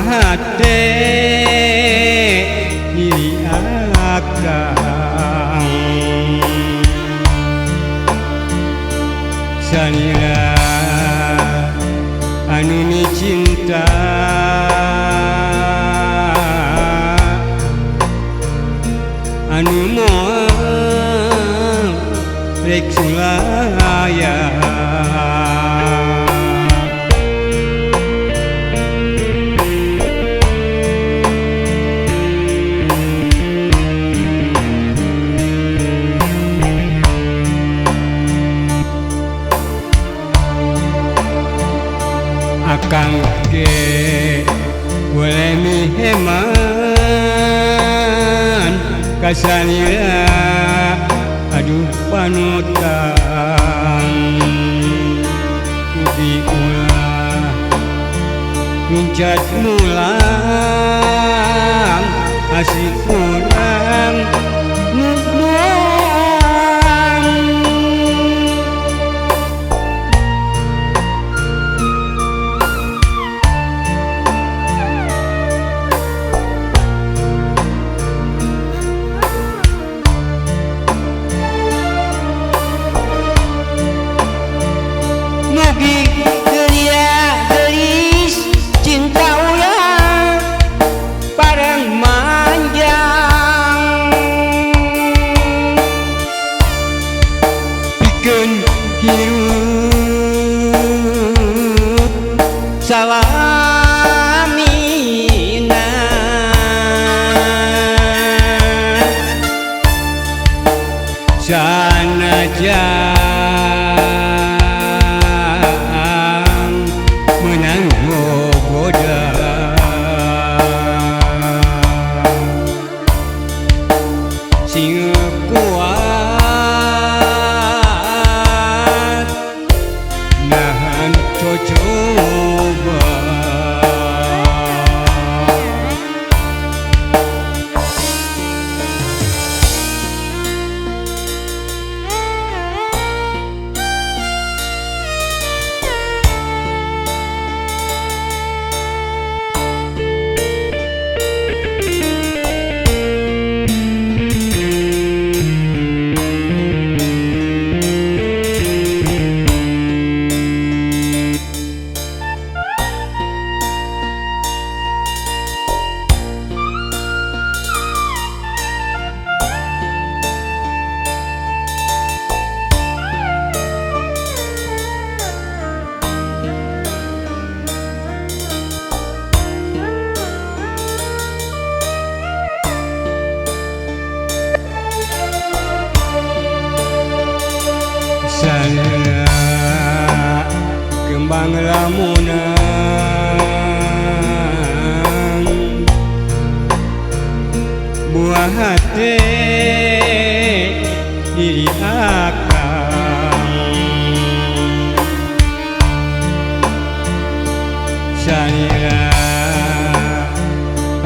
hate diri akang sanira anu ni cinta anu moal rek sulaya akang ge boleh miheman kasanira aduh panutan ubi ulah mincat mulang asik kurang nuduang mugi geria geris cinta urang bareng manjang pikeun hirup salamina sanajan menang goda sing kuat nahan coba sanira kembang lamunan buah hati diri akang sanira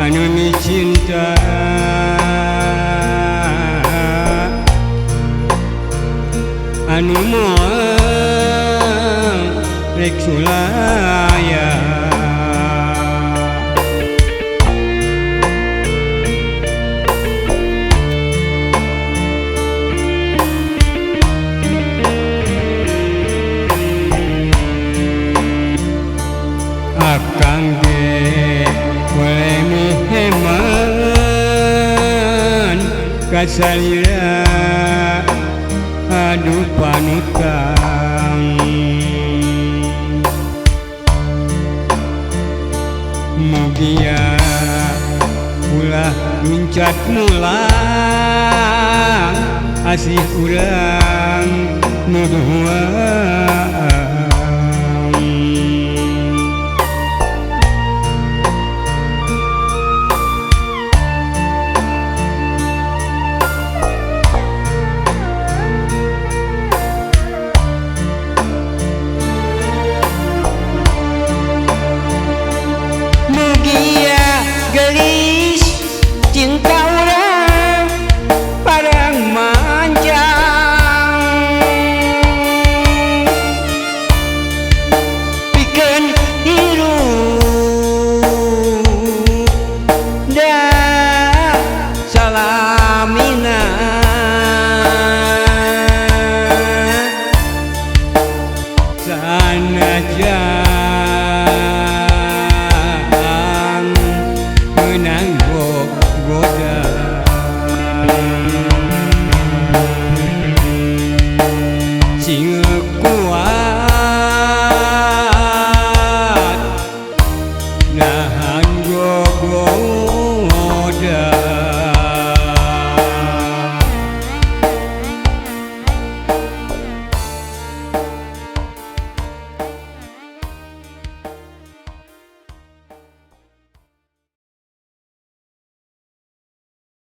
anu ni cinta anu moal rek sulaya akang ge boleh miheman kasalira aduh panutan mugia ulah mincat mulang asih kurang nuduhan